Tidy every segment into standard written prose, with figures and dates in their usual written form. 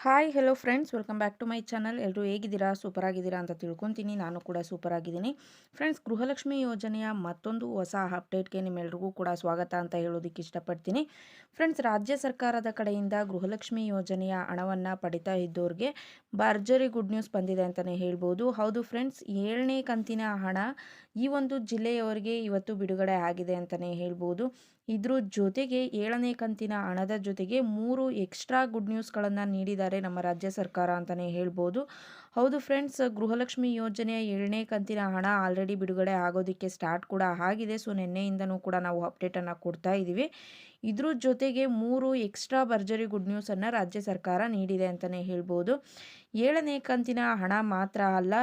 Hi hello friends, welcome back to my channel. ಎಲ್ಲರೂ ಹೇಗಿದ್ದೀರಾ? Super ಆಗಿದ್ದೀರಾ ಅಂತ ತಿಳ್ಕೊತೀನಿ. ನಾನು ಕೂಡ ಸೂಪರ್ ಆಗಿದ್ದೀನಿ. ಫ್ರೆಂಡ್ಸ್, ಗೃಹಲಕ್ಷ್ಮಿ ಯೋಜನೆಯ ಮತ್ತೊಂದು ಹೊಸ ಅಪ್ಡೇಟ್ಗೆ ನಿಮ್ಮೆಲ್ರಿಗೂ ಕೂಡ ಸ್ವಾಗತ ಅಂತ ಹೇಳೋದಕ್ಕೆ ಇಷ್ಟಪಡ್ತೀನಿ. ಫ್ರೆಂಡ್ಸ್, ರಾಜ್ಯ ಸರ್ಕಾರದ ಕಡೆಯಿಂದ ಗೃಹಲಕ್ಷ್ಮಿ ಯೋಜನೆಯ ಹಣವನ್ನು ಪಡಿತಾ ಇದ್ದವ್ರಿಗೆ ಭರ್ಜರಿ ಗುಡ್ ನ್ಯೂಸ್ ಬಂದಿದೆ ಅಂತಲೇ ಹೇಳ್ಬೋದು. ಹೌದು ಫ್ರೆಂಡ್ಸ್, 7ನೇ ಕಂತಿನ ಹಣ ಈ ಒಂದು ಜಿಲ್ಲೆಯವರಿಗೆ ಇವತ್ತು ಬಿಡುಗಡೆ ಆಗಿದೆ ಅಂತಲೇ ಹೇಳ್ಬೋದು. ಇದ್ರ ಜೊತೆಗೆ 7ನೇ ಕಂತಿನ ಹಣದ ಜೊತೆಗೆ 3 ಎಕ್ಸ್ಟ್ರಾ ಗುಡ್ ನ್ಯೂಸ್ಗಳನ್ನು ನೀಡಿದ್ದಾರೆ ನಮ್ಮ ರಾಜ್ಯ ಸರ್ಕಾರ ಅಂತಲೇ ಹೇಳ್ಬೋದು. ಹೌದು ಫ್ರೆಂಡ್ಸ್, ಗೃಹಲಕ್ಷ್ಮಿ ಯೋಜನೆಯ 7ನೇ ಕಂತಿನ ಹಣ ಆಲ್ರೆಡಿ ಬಿಡುಗಡೆ ಆಗೋದಕ್ಕೆ ಸ್ಟಾರ್ಟ್ ಕೂಡ ಆಗಿದೆ. ಸೊ ನಿನ್ನೆಯಿಂದನೂ ಕೂಡ ನಾವು ಅಪ್ಡೇಟನ್ನು ಕೊಡ್ತಾ ಇದ್ದೀವಿ. ಇದ್ರ ಜೊತೆಗೆ 3 ಎಕ್ಸ್ಟ್ರಾ ಭರ್ಜರಿ ಗುಡ್ ನ್ಯೂಸನ್ನು ರಾಜ್ಯ ಸರ್ಕಾರ ನೀಡಿದೆ ಅಂತಲೇ ಹೇಳ್ಬೋದು. 7ನೇ ಕಂತಿನ ಹಣ ಮಾತ್ರ ಅಲ್ಲ,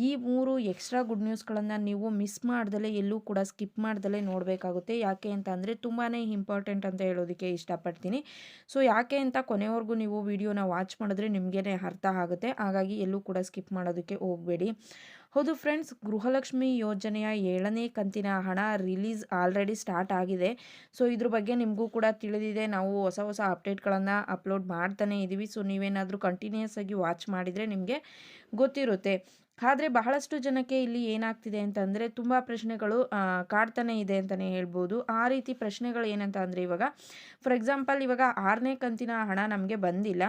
ಈ 3 ಎಕ್ಸ್ಟ್ರಾ ಗುಡ್ ನ್ಯೂಸ್ಗಳನ್ನು ನೀವು ಮಿಸ್ ಮಾಡ್ದಲೇ, ಎಲ್ಲೂ ಕೂಡ ಸ್ಕಿಪ್ ಮಾಡ್ದಲೇ ನೋಡಬೇಕಾಗುತ್ತೆ. ಯಾಕೆ ಅಂತ ಅಂದರೆ ತುಂಬಾ ಇಂಪಾರ್ಟೆಂಟ್ ಅಂತ ಹೇಳೋದಕ್ಕೆ ಇಷ್ಟಪಡ್ತೀನಿ. ಸೊ ಯಾಕೆ ಅಂತ ಕೊನೆವರೆಗೂ ನೀವು ವಿಡಿಯೋನ ವಾಚ್ ಮಾಡಿದ್ರೆ ನಿಮಗೇ ಅರ್ಥ ಆಗುತ್ತೆ. ಹಾಗಾಗಿ ಎಲ್ಲೂ ಕೂಡ ಸ್ಕಿಪ್ ಮಾಡೋದಕ್ಕೆ ಹೋಗಬೇಡಿ. ಹೌದು ಫ್ರೆಂಡ್ಸ್, ಗೃಹಲಕ್ಷ್ಮಿ ಯೋಜನೆಯ 7ನೇ ಕಂತಿನ ಹಣ ರಿಲೀಸ್ ಆಲ್ರೆಡಿ ಸ್ಟಾರ್ಟ್ ಆಗಿದೆ. ಸೊ ಇದ್ರ ಬಗ್ಗೆ ನಿಮಗೂ ಕೂಡ ತಿಳಿದಿದೆ. ನಾವು ಹೊಸ ಹೊಸ ಅಪ್ಡೇಟ್ಗಳನ್ನು ಅಪ್ಲೋಡ್ ಮಾಡ್ತಾನೆ ಇದ್ದೀವಿ. ಸೊ ನೀವೇನಾದರೂ ಕಂಟಿನ್ಯೂಸ್ ಆಗಿ ವಾಚ್ ಮಾಡಿದರೆ ನಿಮಗೆ ಗೊತ್ತಿರುತ್ತೆ. ಆದರೆ ಬಹಳಷ್ಟು ಜನಕ್ಕೆ ಇಲ್ಲಿ ಏನಾಗ್ತಿದೆ ಅಂತಂದರೆ ತುಂಬ ಪ್ರಶ್ನೆಗಳು ಕಾಡ್ತಾನೆ ಇದೆ ಅಂತಲೇ ಹೇಳ್ಬೋದು. ಆ ರೀತಿ ಪ್ರಶ್ನೆಗಳು ಏನಂತ ಅಂದರೆ, ಇವಾಗ ಫಾರ್ ಎಕ್ಸಾಂಪಲ್ ಇವಾಗ 6ನೇ ಕಂತಿನ ಹಣ ನಮಗೆ ಬಂದಿಲ್ಲ.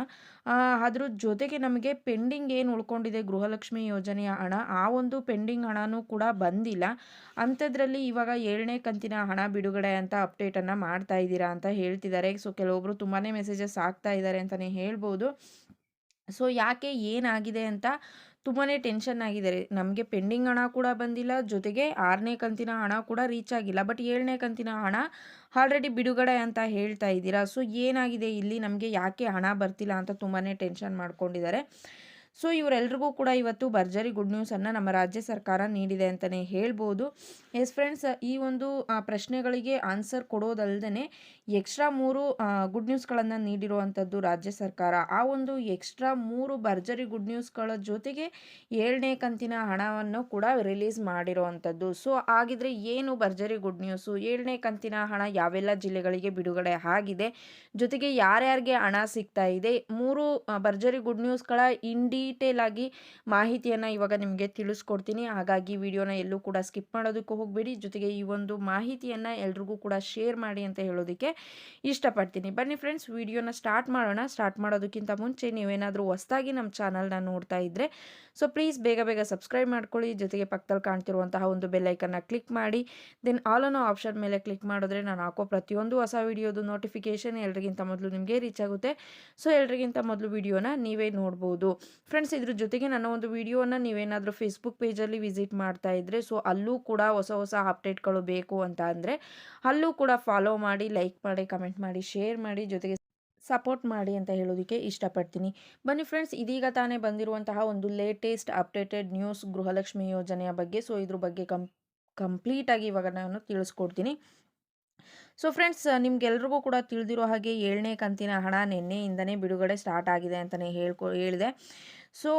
ಅದ್ರ ಜೊತೆಗೆ ನಮಗೆ ಪೆಂಡಿಂಗ್ ಏನು ಉಳ್ಕೊಂಡಿದೆ ಗೃಹಲಕ್ಷ್ಮಿ ಯೋಜನೆಯ ಹಣ, ಆ ಒಂದು ಪೆಂಡಿಂಗ್ ಹಣನೂ ಕೂಡ ಬಂದಿಲ್ಲ. ಅಂಥದ್ರಲ್ಲಿ ಇವಾಗ 7ನೇ ಕಂತಿನ ಹಣ ಬಿಡುಗಡೆ ಅಂತ ಅಪ್ಡೇಟನ್ನು ಮಾಡ್ತಾ ಇದ್ದೀರಾ ಅಂತ ಹೇಳ್ತಿದ್ದಾರೆ. ಸೊ ಕೆಲವೊಬ್ಬರು ತುಂಬಾ ಮೆಸೇಜಸ್ ಆಗ್ತಾ ಇದ್ದಾರೆ ಅಂತಲೇ ಹೇಳ್ಬೋದು. ಸೊ ಯಾಕೆ, ಏನಾಗಿದೆ ಅಂತ ತುಂಬಾ ಟೆನ್ಷನ್ ಆಗಿದ್ದಾರೆ. ನಮಗೆ ಪೆಂಡಿಂಗ್ ಹಣ ಕೂಡ ಬಂದಿಲ್ಲ, ಜೊತೆಗೆ 6ನೇ ಕಂತಿನ ಹಣ ಕೂಡ ರೀಚ್ ಆಗಿಲ್ಲ. ಬಟ್ 7ನೇ ಕಂತಿನ ಹಣ ಆಲ್ರೆಡಿ ಬಿಡುಗಡೆ ಅಂತ ಹೇಳ್ತಾ ಇದ್ದೀರಾ. ಸೊ ಏನಾಗಿದೆ ಇಲ್ಲಿ, ನಮಗೆ ಯಾಕೆ ಹಣ ಬರ್ತಿಲ್ಲ ಅಂತ ತುಂಬಾ ಟೆನ್ಷನ್ ಮಾಡ್ಕೊಂಡಿದ್ದಾರೆ. ಸೊ ಇವರೆಲ್ರಿಗೂ ಕೂಡ ಇವತ್ತು ಭರ್ಜರಿ ಗುಡ್ ನ್ಯೂಸನ್ನು ನಮ್ಮ ರಾಜ್ಯ ಸರ್ಕಾರ ನೀಡಿದೆ ಅಂತಲೇ ಹೇಳ್ಬೋದು. ಎಸ್ ಫ್ರೆಂಡ್ಸ್, ಈ ಒಂದು ಪ್ರಶ್ನೆಗಳಿಗೆ ಆನ್ಸರ್ ಕೊಡೋದಲ್ಲದೆ ಎಕ್ಸ್ಟ್ರಾ 3 ಗುಡ್ ನ್ಯೂಸ್ಗಳನ್ನು ನೀಡಿರುವಂಥದ್ದು ರಾಜ್ಯ ಸರ್ಕಾರ. ಆ ಒಂದು ಎಕ್ಸ್ಟ್ರಾ 3 ಭರ್ಜರಿ ಗುಡ್ ನ್ಯೂಸ್ಗಳ ಜೊತೆಗೆ 7ನೇ ಕಂತಿನ ಹಣವನ್ನು ಕೂಡ ರಿಲೀಸ್ ಮಾಡಿರುವಂಥದ್ದು. ಸೊ ಹಾಗಿದ್ರೆ ಏನು ಭರ್ಜರಿ ಗುಡ್ ನ್ಯೂಸು? 7ನೇ ಕಂತಿನ ಹಣ ಯಾವೆಲ್ಲ ಜಿಲ್ಲೆಗಳಿಗೆ ಬಿಡುಗಡೆ ಆಗಿದೆ, ಜೊತೆಗೆ ಯಾರ್ಯಾರಿಗೆ ಹಣ ಸಿಗ್ತಾ ಇದೆ, 3 ಭರ್ಜರಿ ಗುಡ್ ನ್ಯೂಸ್ಗಳ ಡೀಟೇಲ್ ಆಗಿ ಮಾಹಿತಿಯನ್ನು ಇವಾಗ ನಿಮಗೆ ತಿಳಿಸ್ಕೊಡ್ತೀನಿ. ಹಾಗಾಗಿ ವಿಡಿಯೋನ ಎಲ್ಲೂ ಕೂಡ ಸ್ಕಿಪ್ ಮಾಡೋದಕ್ಕೂ ಹೋಗಬೇಡಿ. ಜೊತೆಗೆ ಈ ಒಂದು ಮಾಹಿತಿಯನ್ನು ಎಲ್ರಿಗೂ ಕೂಡ ಶೇರ್ ಮಾಡಿ ಅಂತ ಹೇಳೋದಕ್ಕೆ ಇಷ್ಟಪಡ್ತೀನಿ. ಬನ್ನಿ ಫ್ರೆಂಡ್ಸ್, ವಿಡಿಯೋನ ಸ್ಟಾರ್ಟ್ ಮಾಡೋಣ. ಸ್ಟಾರ್ಟ್ ಮಾಡೋದಕ್ಕಿಂತ ಮುಂಚೆ ನೀವೇನಾದರೂ ಹೊಸದಾಗಿ ನಮ್ಮ ಚಾನಲ್ನ ನೋಡ್ತಾ ಇದ್ದರೆ ಸೊ ಪ್ಲೀಸ್ ಬೇಗ ಬೇಗ ಸಬ್ಸ್ಕ್ರೈಬ್ ಮಾಡ್ಕೊಳ್ಳಿ. ಜೊತೆಗೆ ಪಕ್ಕದಲ್ಲಿ ಕಾಣ್ತಿರುವಂತಹ ಒಂದು ಬೆಲ್ಲೈಕನ್ನ ಕ್ಲಿಕ್ ಮಾಡಿ, ದೆನ್ ಆಲ್ ಅನ್ನೋ ಆಪ್ಷನ್ ಮೇಲೆ ಕ್ಲಿಕ್ ಮಾಡಿದ್ರೆ ನಾನು ಹಾಕೋ ಪ್ರತಿಯೊಂದು ಹೊಸ ವಿಡಿಯೋದು ನೋಟಿಫಿಕೇಶನ್ ಎಲ್ರಿಗಿಂತ ಮೊದಲು ನಿಮಗೆ ರೀಚ್ ಆಗುತ್ತೆ. ಸೊ ಎಲ್ರಿಗಿಂತ ಮೊದಲು ವಿಡಿಯೋನ ನೀವೇ ನೋಡ್ಬೋದು. ಫ್ರೆಂಡ್ಸ್, ಇದ್ರ ಜೊತೆಗೆ ನನ್ನ ಒಂದು ವಿಡಿಯೋನ ನೀವೇನಾದರೂ ಫೇಸ್ಬುಕ್ ಪೇಜಲ್ಲಿ ವಿಸಿಟ್ ಮಾಡ್ತಾ ಇದ್ದರೆ ಸೊ ಅಲ್ಲೂ ಕೂಡ ಹೊಸ ಹೊಸ ಅಪ್ಡೇಟ್ಗಳು ಬೇಕು ಅಂತ ಅಂದರೆ ಅಲ್ಲೂ ಕೂಡ ಫಾಲೋ ಮಾಡಿ, ಲೈಕ್ ಮಾಡಿ, ಕಮೆಂಟ್ ಮಾಡಿ, ಶೇರ್ ಮಾಡಿ, ಜೊತೆಗೆ ಸಪೋರ್ಟ್ ಮಾಡಿ ಅಂತ ಹೇಳೋದಕ್ಕೆ ಇಷ್ಟಪಡ್ತೀನಿ. ಬನ್ನಿ ಫ್ರೆಂಡ್ಸ್, ಇದೀಗ ತಾನೇ ಬಂದಿರುವಂತಹ ಒಂದು ಲೇಟೆಸ್ಟ್ ಅಪ್ಡೇಟೆಡ್ ನ್ಯೂಸ್ ಗೃಹಲಕ್ಷ್ಮಿ ಯೋಜನೆಯ ಬಗ್ಗೆ. ಸೊ ಇದ್ರ ಬಗ್ಗೆ ಕಂಪ್ಲೀಟಾಗಿ ಇವಾಗ ನಾನು ತಿಳಿಸ್ಕೊಡ್ತೀನಿ. ಸೊ ಫ್ರೆಂಡ್ಸ್, ನಿಮ್ಗೆಲ್ರಿಗೂ ಕೂಡ ತಿಳಿದಿರೋ ಹಾಗೆ 7ನೇ ಕಂತಿನ ಹಣ ನಿನ್ನೆಯಿಂದನೇ ಬಿಡುಗಡೆ ಸ್ಟಾರ್ಟ್ ಆಗಿದೆ ಅಂತಲೇ ಹೇಳಿದೆ. ಸೊ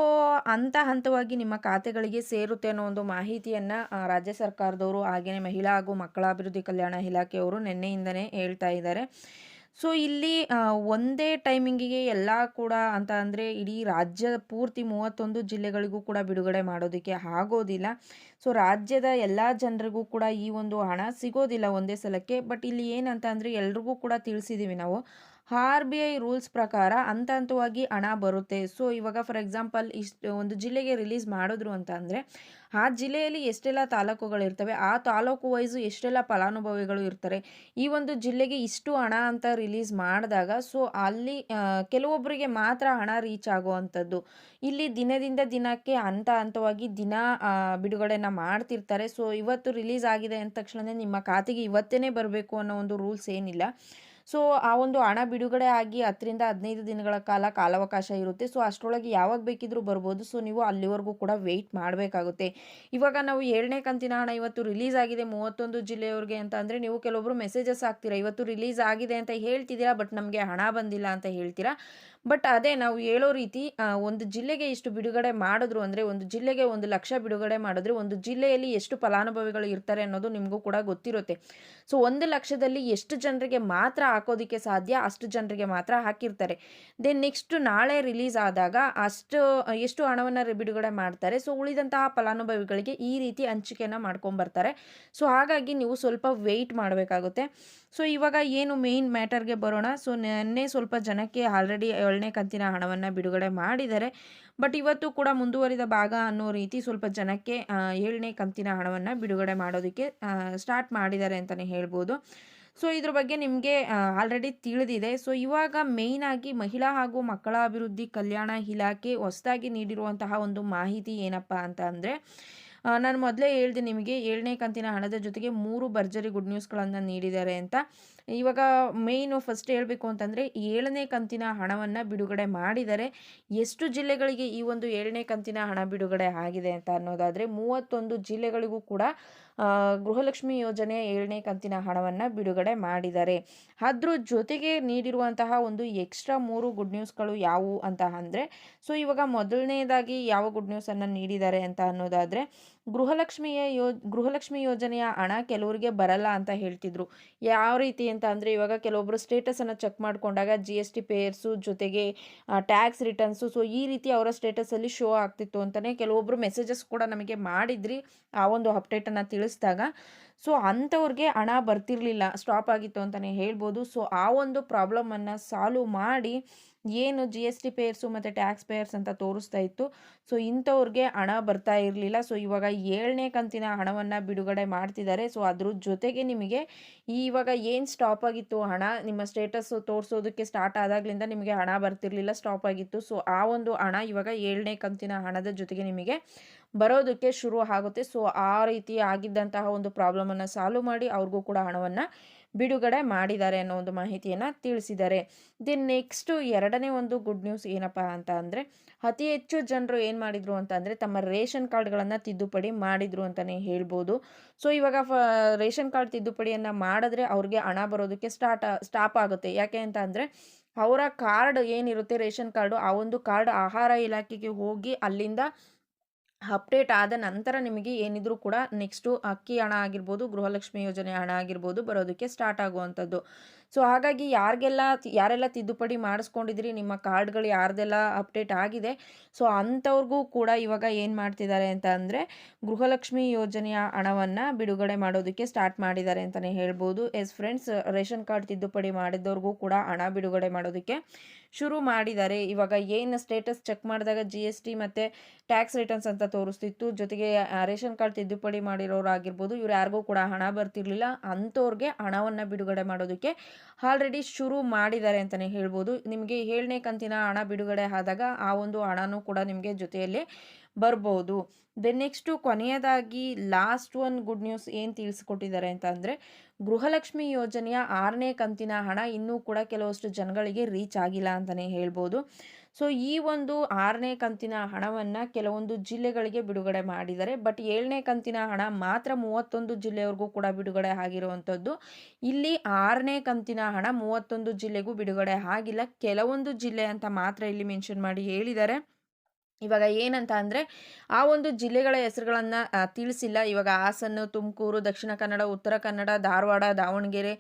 ಹಂತವಾಗಿ ನಿಮ್ಮ ಖಾತೆಗಳಿಗೆ ಸೇರುತ್ತೆ ಅನ್ನೋ ಒಂದು ಮಾಹಿತಿಯನ್ನು ರಾಜ್ಯ ಸರ್ಕಾರದವರು, ಹಾಗೆಯೇ ಮಹಿಳಾ ಹಾಗೂ ಮಕ್ಕಳ ಅಭಿವೃದ್ಧಿ ಕಲ್ಯಾಣ ಇಲಾಖೆಯವರು ನಿನ್ನೆಯಿಂದನೇ ಹೇಳ್ತಾ ಇದ್ದಾರೆ. ಸೊ ಇಲ್ಲಿ ಒಂದೇ ಟೈಮಿಂಗಿಗೆ ಎಲ್ಲ ಕೂಡ ಅಂತ ಅಂದರೆ ಇಡೀ ರಾಜ್ಯ ಪೂರ್ತಿ 31 ಜಿಲ್ಲೆಗಳಿಗೂ ಕೂಡ ಬಿಡುಗಡೆ ಮಾಡೋದಕ್ಕೆ ಆಗೋದಿಲ್ಲ. ಸೊ ರಾಜ್ಯದ ಎಲ್ಲ ಜನರಿಗೂ ಕೂಡ ಈ ಒಂದು ಹಣ ಸಿಗೋದಿಲ್ಲ ಒಂದೇ ಸಲಕ್ಕೆ. ಬಟ್ ಇಲ್ಲಿ ಏನಂತ ಅಂದರೆ ಎಲ್ರಿಗೂ ಕೂಡ ತಿಳಿಸಿದ್ದೀವಿ ನಾವು, RBI ರೂಲ್ಸ್ ಪ್ರಕಾರ ಹಂತವಾಗಿ ಹಣ ಬರುತ್ತೆ. ಸೊ ಇವಾಗ ಫಾರ್ ಎಕ್ಸಾಂಪಲ್ ಒಂದು ಜಿಲ್ಲೆಗೆ ರಿಲೀಸ್ ಮಾಡಿದ್ರು ಅಂತ ಅಂದರೆ ಆ ಜಿಲ್ಲೆಯಲ್ಲಿ ಎಷ್ಟೆಲ್ಲ ತಾಲೂಕುಗಳಿರ್ತವೆ, ಆ ತಾಲೂಕು ವೈಸು ಎಷ್ಟೆಲ್ಲ ಫಲಾನುಭವಿಗಳು ಇರ್ತಾರೆ, ಈ ಒಂದು ಜಿಲ್ಲೆಗೆ ಇಷ್ಟು ಹಣ ಅಂತ ರಿಲೀಸ್ ಮಾಡಿದಾಗ ಸೊ ಅಲ್ಲಿ ಕೆಲವೊಬ್ಬರಿಗೆ ಮಾತ್ರ ಹಣ ರೀಚ್ ಆಗುವಂಥದ್ದು. ಇಲ್ಲಿ ದಿನದಿಂದ ದಿನಕ್ಕೆ ಹಂತವಾಗಿ ದಿನ ಬಿಡುಗಡೆನ ಮಾಡ್ತಿರ್ತಾರೆ. ಸೊ ಇವತ್ತು ರಿಲೀಸ್ ಆಗಿದೆ ಅಂದ ತಕ್ಷಣ ನಿಮ್ಮ ಖಾತೆಗೆ ಇವತ್ತೇ ಬರಬೇಕು ಅನ್ನೋ ಒಂದು ರೂಲ್ಸ್ ಏನಿಲ್ಲ. ಸೊ ಆ ಒಂದು ಹಣ ಬಿಡುಗಡೆ ಆಗಿ 10 ರಿಂದ 15 ದಿನಗಳ ಕಾಲಾವಕಾಶ ಇರುತ್ತೆ. ಸೊ ಅಷ್ಟರೊಳಗೆ ಯಾವಾಗ ಬೇಕಿದ್ರೂ ಬರ್ಬೋದು. ಸೊ ನೀವು ಅಲ್ಲಿವರೆಗೂ ಕೂಡ ವೆಯ್ಟ್ ಮಾಡಬೇಕಾಗುತ್ತೆ. ಇವಾಗ ನಾವು 7ನೇ ಕಂತಿನ ಹಣ ಇವತ್ತು ರಿಲೀಸ್ ಆಗಿದೆ 31 ಜಿಲ್ಲೆಯವ್ರಿಗೆ ಅಂತ ಅಂದರೆ ನೀವು ಕೆಲವೊಬ್ಬರು ಮೆಸೇಜಸ್ ಹಾಕ್ತೀರಾ, ಇವತ್ತು ರಿಲೀಸ್ ಆಗಿದೆ ಅಂತ ಹೇಳ್ತಿದ್ದೀರಾ, ಬಟ್ ನಮಗೆ ಹಣ ಬಂದಿಲ್ಲ ಅಂತ ಹೇಳ್ತೀರಾ. ಬಟ್ ಅದೇ ನಾವು ಹೇಳೋ ರೀತಿ ಒಂದು ಜಿಲ್ಲೆಗೆ ಇಷ್ಟು ಬಿಡುಗಡೆ ಮಾಡಿದ್ರು ಅಂದರೆ, ಒಂದು ಜಿಲ್ಲೆಗೆ 1,00,000 ಬಿಡುಗಡೆ ಮಾಡಿದ್ರೆ, ಒಂದು ಜಿಲ್ಲೆಯಲ್ಲಿ ಎಷ್ಟು ಫಲಾನುಭವಿಗಳು ಇರ್ತಾರೆ ಅನ್ನೋದು ನಿಮಗೂ ಕೂಡ ಗೊತ್ತಿರುತ್ತೆ. ಸೊ 1,00,000ದಲ್ಲಿ ಎಷ್ಟು ಜನರಿಗೆ ಮಾತ್ರ ಹಾಕೋದಕ್ಕೆ ಸಾಧ್ಯ, ಅಷ್ಟು ಜನರಿಗೆ ಮಾತ್ರ ಹಾಕಿರ್ತಾರೆ. ದೆನ್ ನೆಕ್ಸ್ಟ್ ನಾಳೆ ರಿಲೀಸ್ ಆದಾಗ ಎಷ್ಟು ಹಣವನ್ನು ಬಿಡುಗಡೆ ಮಾಡ್ತಾರೆ. ಸೊ ಉಳಿದಂತಹ ಫಲಾನುಭವಿಗಳಿಗೆ ಈ ರೀತಿ ಹಂಚಿಕೆಯನ್ನು ಮಾಡ್ಕೊಂಬರ್ತಾರೆ. ಸೊ ಹಾಗಾಗಿ ನೀವು ಸ್ವಲ್ಪ ವೆಯ್ಟ್ ಮಾಡಬೇಕಾಗುತ್ತೆ. ಸೊ ಇವಾಗ ಏನು ಮೇಯ್ನ್ ಮ್ಯಾಟರ್ಗೆ ಬರೋಣ. ಸೊ ನೆನ್ನೆ ಸ್ವಲ್ಪ ಜನಕ್ಕೆ ಆಲ್ರೆಡಿ 7ನೇ ಕಂತಿನ ಹಣವನ್ನು ಬಿಡುಗಡೆ ಮಾಡಿದ್ದಾರೆ. ಬಟ್ ಇವತ್ತು ಕೂಡ ಮುಂದುವರಿದ ಭಾಗ ಅನ್ನೋ ರೀತಿ ಸ್ವಲ್ಪ ಜನಕ್ಕೆ 7ನೇ ಕಂತಿನ ಹಣವನ್ನು ಬಿಡುಗಡೆ ಮಾಡೋದಕ್ಕೆ ಸ್ಟಾರ್ಟ್ ಮಾಡಿದ್ದಾರೆ ಅಂತಲೇ ಹೇಳ್ಬೋದು. ಸೊ ಇದ್ರ ಬಗ್ಗೆ ನಿಮಗೆ ಆಲ್ರೆಡಿ ತಿಳಿದಿದೆ. ಸೊ ಇವಾಗ ಮೇಯ್ನಾಗಿ ಮಹಿಳಾ ಹಾಗೂ ಮಕ್ಕಳ ಅಭಿವೃದ್ಧಿ ಕಲ್ಯಾಣ ಇಲಾಖೆ ಹೊಸದಾಗಿ ನೀಡಿರುವಂತಹ ಒಂದು ಮಾಹಿತಿ ಏನಪ್ಪ ಅಂತ ಅಂದರೆ, ನಾನು ಮೊದಲೇ ಹೇಳಿದೆ ನಿಮಗೆ 7ನೇ ಕಂತಿನ ಹಣದ ಜೊತೆಗೆ 3 ಭರ್ಜರಿ ಗುಡ್ ನ್ಯೂಸ್ಗಳನ್ನು ನೀಡಿದ್ದಾರೆ ಅಂತ. ಇವಾಗ ಮೇಯ್ನು ಫಸ್ಟ್ ಹೇಳಬೇಕು ಅಂತಂದರೆ, 7ನೇ ಕಂತಿನ ಹಣವನ್ನು ಬಿಡುಗಡೆ ಮಾಡಿದರೆ ಎಷ್ಟು ಜಿಲ್ಲೆಗಳಿಗೆ ಈ ಒಂದು 7ನೇ ಕಂತಿನ ಹಣ ಬಿಡುಗಡೆ ಆಗಿದೆ ಅಂತ ಅನ್ನೋದಾದರೆ, 31 ಜಿಲ್ಲೆಗಳಿಗೂ ಕೂಡ ಗೃಹಲಕ್ಷ್ಮಿ ಯೋಜನೆಯ 7ನೇ ಕಂತಿನ ಹಣವನ್ನು ಬಿಡುಗಡೆ ಮಾಡಿದ್ದಾರೆ. ಅದ್ರ ಜೊತೆಗೆ ನೀಡಿರುವಂತಹ ಒಂದು ಎಕ್ಸ್ಟ್ರಾ 3 ಗುಡ್ ನ್ಯೂಸ್ಗಳು ಯಾವುವು ಅಂತ ಅಂದರೆ, ಸೊ ಇವಾಗ ಮೊದಲನೇದಾಗಿ ಯಾವ ಗುಡ್ ನ್ಯೂಸನ್ನು ನೀಡಿದ್ದಾರೆ ಅಂತ ಅನ್ನೋದಾದರೆ, ಗೃಹಲಕ್ಷ್ಮಿ ಯೋಜನೆಯ ಹಣ ಕೆಲವರಿಗೆ ಬರಲ್ಲ ಅಂತ ಹೇಳ್ತಿದ್ರು. ಯಾವ ರೀತಿ ಅಂತ ಅಂದರೆ, ಇವಾಗ ಕೆಲವೊಬ್ಬರು ಸ್ಟೇಟಸನ್ನು ಚೆಕ್ ಮಾಡಿಕೊಂಡಾಗ GST ಪೇಯರ್ಸು ಜೊತೆಗೆ ಟ್ಯಾಕ್ಸ್ ರಿಟರ್ನ್ಸು, ಸೊ ಈ ರೀತಿ ಅವರ ಸ್ಟೇಟಸಲ್ಲಿ ಶೋ ಆಗ್ತಿತ್ತು ಅಂತಲೇ ಕೆಲವೊಬ್ಬರು ಮೆಸೇಜಸ್ ಕೂಡ ನಮಗೆ ಮಾಡಿದ್ರಿ ಆ ಒಂದು ಅಪ್ಡೇಟನ್ನು ತಿಳಿಸಿದಾಗ. ಸೊ ಅಂಥವ್ರಿಗೆ ಹಣ ಬರ್ತಿರಲಿಲ್ಲ, ಸ್ಟಾಪ್ ಆಗಿತ್ತು ಅಂತಲೇ ಹೇಳ್ಬೋದು. ಸೊ ಆ ಒಂದು ಪ್ರಾಬ್ಲಮನ್ನು ಸಾಲ್ವ್ ಮಾಡಿ ಏನು GST ಪೇಯರ್ಸು ಮತ್ತು ಟ್ಯಾಕ್ಸ್ ಪೇಯರ್ಸ್ ಅಂತ ತೋರಿಸ್ತಾ ಇತ್ತು, ಸೊ ಇಂಥವ್ರಿಗೆ ಹಣ ಬರ್ತಾ ಇರಲಿಲ್ಲ. ಸೊ ಇವಾಗ 7ನೇ ಕಂತಿನ ಹಣವನ್ನು ಬಿಡುಗಡೆ ಮಾಡ್ತಿದ್ದಾರೆ. ಸೊ ಅದ್ರ ಜೊತೆಗೆ ನಿಮಗೆ ಇವಾಗ ಏನು ಸ್ಟಾಪ್ ಆಗಿತ್ತು ಹಣ, ನಿಮ್ಮ ಸ್ಟೇಟಸ್ಸು ತೋರಿಸೋದಕ್ಕೆ ಸ್ಟಾರ್ಟ್ ಆದಾಗಲಿಂದ ನಿಮಗೆ ಹಣ ಬರ್ತಿರಲಿಲ್ಲ, ಸ್ಟಾಪ್ ಆಗಿತ್ತು. ಸೊ ಆ ಒಂದು ಹಣ ಇವಾಗ 7ನೇ ಕಂತಿನ ಹಣದ ಜೊತೆಗೆ ನಿಮಗೆ ಬರೋದಕ್ಕೆ ಶುರು ಆಗುತ್ತೆ. ಸೊ ಆ ರೀತಿ ಆಗಿದ್ದಂತಹ ಒಂದು ಪ್ರಾಬ್ಲಮನ್ನು ಸಾಲ್ವ್ ಮಾಡಿ ಅವ್ರಿಗೂ ಕೂಡ ಹಣವನ್ನು ಬಿಡುಗಡೆ ಮಾಡಿದ್ದಾರೆ ಅನ್ನೋ ಒಂದು ಮಾಹಿತಿಯನ್ನು ತಿಳಿಸಿದ್ದಾರೆ. ದೆನ್ ನೆಕ್ಸ್ಟು 2ನೇ ಒಂದು ಗುಡ್ ನ್ಯೂಸ್ ಏನಪ್ಪ ಅಂತ ಅಂದರೆ, ಅತಿ ಹೆಚ್ಚು ಜನರು ಏನು ಮಾಡಿದರು ಅಂತ ಅಂದರೆ, ತಮ್ಮ ರೇಷನ್ ಕಾರ್ಡ್ಗಳನ್ನು ತಿದ್ದುಪಡಿ ಮಾಡಿದರು ಅಂತಲೇ ಹೇಳ್ಬೋದು. ಸೊ ಇವಾಗ ರೇಷನ್ ಕಾರ್ಡ್ ತಿದ್ದುಪಡಿಯನ್ನು ಮಾಡಿದ್ರೆ ಅವ್ರಿಗೆ ಹಣ ಬರೋದಕ್ಕೆ ಸ್ಟಾಪ್ ಆಗುತ್ತೆ. ಯಾಕೆ ಅಂತ ಅಂದರೆ, ಅವರ ಕಾರ್ಡ್ ಏನಿರುತ್ತೆ ರೇಷನ್ ಕಾರ್ಡು, ಆ ಒಂದು ಕಾರ್ಡ್ ಆಹಾರ ಇಲಾಖೆಗೆ ಹೋಗಿ ಅಲ್ಲಿಂದ ಅಪ್ಡೇಟ್ ಆದ ನಂತರ ನಿಮಗೆ ಏನಿದ್ರೂ ಕೂಡ ನೆಕ್ಸ್ಟು ಅಕ್ಕಿ ಹಣ ಆಗಿರ್ಬೋದು, ಗೃಹಲಕ್ಷ್ಮಿ ಯೋಜನೆ ಹಣ ಆಗಿರ್ಬೋದು ಬರೋದಕ್ಕೆ ಸ್ಟಾರ್ಟ್ ಆಗುವಂಥದ್ದು. ಸೊ ಹಾಗಾಗಿ ಯಾರೆಲ್ಲ ತಿದ್ದುಪಡಿ ಮಾಡಿಸ್ಕೊಂಡಿದ್ರಿ, ನಿಮ್ಮ ಕಾರ್ಡ್ಗಳು ಯಾರ್ದೆಲ್ಲ ಅಪ್ಡೇಟ್ ಆಗಿದೆ, ಸೊ ಅಂಥವ್ರಿಗೂ ಕೂಡ ಇವಾಗ ಏನು ಮಾಡ್ತಿದ್ದಾರೆ ಅಂತ ಅಂದರೆ, ಗೃಹಲಕ್ಷ್ಮಿ ಯೋಜನೆಯ ಹಣವನ್ನು ಬಿಡುಗಡೆ ಮಾಡೋದಕ್ಕೆ ಸ್ಟಾರ್ಟ್ ಮಾಡಿದ್ದಾರೆ ಅಂತಲೇ ಹೇಳ್ಬೋದು. ಫ್ರೆಂಡ್ಸ್, ರೇಷನ್ ಕಾರ್ಡ್ ತಿದ್ದುಪಡಿ ಮಾಡಿದವ್ರಿಗೂ ಕೂಡ ಹಣ ಬಿಡುಗಡೆ ಮಾಡೋದಕ್ಕೆ ಶುರು ಮಾಡಿದ್ದಾರೆ. ಇವಾಗ ಏನು ಸ್ಟೇಟಸ್ ಚೆಕ್ ಮಾಡಿದಾಗ GST ಮತ್ತು ಟ್ಯಾಕ್ಸ್ ರಿಟರ್ನ್ಸ್ ಅಂತ ತೋರಿಸ್ತಿತ್ತು. ಜೊತೆಗೆ ರೇಷನ್ ಕಾರ್ಡ್ ತಿದ್ದುಪಡಿ ಮಾಡಿರೋರು ಆಗಿರ್ಬೋದು, ಇವ್ರು ಯಾರಿಗೂ ಕೂಡ ಹಣ ಬರ್ತಿರ್ಲಿಲ್ಲ. ಅಂಥವ್ರಿಗೆ ಹಣವನ್ನು ಬಿಡುಗಡೆ ಮಾಡೋದಕ್ಕೆ ಆಲ್ರೆಡಿ ಶುರು ಮಾಡಿದ್ದಾರೆ ಅಂತಲೇ ಹೇಳ್ಬೋದು. ನಿಮಗೆ 7ನೇ ಕಂತಿನ ಹಣ ಬಿಡುಗಡೆ ಆದಾಗ ಆ ಒಂದು ಹಣನೂ ಕೂಡ ನಿಮಗೆ ಜೊತೆಯಲ್ಲಿ ಬರ್ಬೋದು. ದೆನ್ ನೆಕ್ಸ್ಟು ಕೊನೆಯದಾಗಿ ಲಾಸ್ಟ್ ಒನ್ ಗುಡ್ ನ್ಯೂಸ್ ಏನು ತಿಳಿಸ್ಕೊಟ್ಟಿದ್ದಾರೆ ಅಂತ ಅಂದರೆ, ಗೃಹಲಕ್ಷ್ಮಿ ಯೋಜನೆಯ 6ನೇ ಕಂತಿನ ಹಣ ಇನ್ನೂ ಕೂಡ ಕೆಲವಷ್ಟು ಜನಗಳಿಗೆ ರೀಚ್ ಆಗಿಲ್ಲ ಅಂತಲೇ ಹೇಳ್ಬೋದು. ಸೊ ಈ ಒಂದು 6ನೇ ಕಂತಿನ ಹಣವನ್ನು ಕೆಲವೊಂದು ಜಿಲ್ಲೆಗಳಿಗೆ ಬಿಡುಗಡೆ ಮಾಡಿದ್ದಾರೆ. ಬಟ್ 7ನೇ ಕಂತಿನ ಹಣ ಮಾತ್ರ 31 ಜಿಲ್ಲೆಯವರೆಗೂ ಕೂಡ ಬಿಡುಗಡೆ ಆಗಿರುವಂಥದ್ದು. ಇಲ್ಲಿ 6ನೇ ಕಂತಿನ ಹಣ 31 ಜಿಲ್ಲೆಗೂ ಬಿಡುಗಡೆ ಆಗಿಲ್ಲ, ಕೆಲವೊಂದು ಜಿಲ್ಲೆ ಅಂತ ಮಾತ್ರ ಇಲ್ಲಿ ಮೆನ್ಷನ್ ಮಾಡಿ ಹೇಳಿದ್ದಾರೆ. ಇವಾಗ ಏನಂತ ಅಂದರೆ, ಆ ಒಂದು ಜಿಲ್ಲೆಗಳ ಹೆಸರುಗಳನ್ನು ತಿಳಿಸಿಲ್ಲ. ಇವಾಗ ಹಾಸನ, ತುಮಕೂರು, ದಕ್ಷಿಣ ಕನ್ನಡ, ಉತ್ತರ ಕನ್ನಡ, ಧಾರವಾಡ, ದಾವಣಗೆರೆ,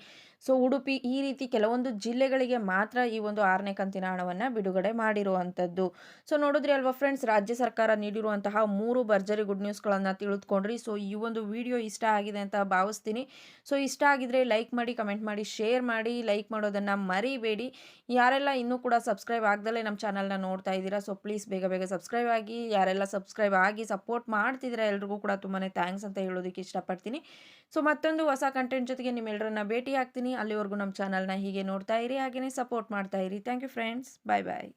ಸೊ ಉಡುಪಿ, ಈ ರೀತಿ ಕೆಲವೊಂದು ಜಿಲ್ಲೆಗಳಿಗೆ ಮಾತ್ರ ಈ ಒಂದು 6ನೇ ಕಂತಿನ ಹಣವನ್ನು ಬಿಡುಗಡೆ ಮಾಡಿರುವಂಥದ್ದು. ಸೊ ನೋಡಿದ್ರಿ ಅಲ್ವಾ ಫ್ರೆಂಡ್ಸ್, ರಾಜ್ಯ ಸರ್ಕಾರ ನೀಡಿರುವಂತಹ 3 ಭರ್ಜರಿ ಗುಡ್ ನ್ಯೂಸ್ಗಳನ್ನು ತಿಳಿದುಕೊಂಡ್ರಿ. ಸೊ ಈ ಒಂದು ವಿಡಿಯೋ ಇಷ್ಟ ಆಗಿದೆ ಅಂತ ಭಾವಿಸ್ತೀನಿ. ಸೊ ಇಷ್ಟ ಆಗಿದ್ರೆ ಲೈಕ್ ಮಾಡಿ, ಕಮೆಂಟ್ ಮಾಡಿ, ಶೇರ್ ಮಾಡಿ. ಲೈಕ್ ಮಾಡೋದನ್ನು ಮರಿಬೇಡಿ. ಯಾರೆಲ್ಲ ಇನ್ನೂ ಕೂಡ ಸಬ್ಸ್ಕ್ರೈಬ್ ಆಗ್ದಲೇ ನಮ್ಮ ಚಾನಲ್ನ ನೋಡ್ತಾ ಇದ್ದೀರಾ, ಸೊ ಪ್ಲೀಸ್ ಬೇಗ ಬೇಗ ಸಬ್ಸ್ಕ್ರೈಬ್ ಆಗಿ. ಯಾರೆಲ್ಲ ಸಬ್ಸ್ಕ್ರೈಬ್ ಆಗಿ ಸಪೋರ್ಟ್ ಮಾಡ್ತಿದ್ದೀರಾ ಎಲ್ರಿಗೂ ಕೂಡ ತುಂಬಾ ಥ್ಯಾಂಕ್ಸ್ ಅಂತ ಹೇಳೋದಕ್ಕೆ ಇಷ್ಟಪಡ್ತೀನಿ. ಸೊ ಮತ್ತೊಂದು ಹೊಸ ಕಂಟೆಂಟ್ ಜೊತೆಗೆ ನಿಮ್ಮೆಲ್ಲರನ್ನ ಭೇಟಿ ಆಗ್ತೀನಿ. ಅಲ್ಲಿವರೆಗೂ ನಮ್ಮ ಚಾನಲ್ನ ಹೀಗೆ ನೋಡ್ತಾ ಇರಿ, ಹಾಗೆಯೇ ಸಪೋರ್ಟ್ ಮಾಡ್ತಾ ಇರಿ. Thank you friends, bye bye.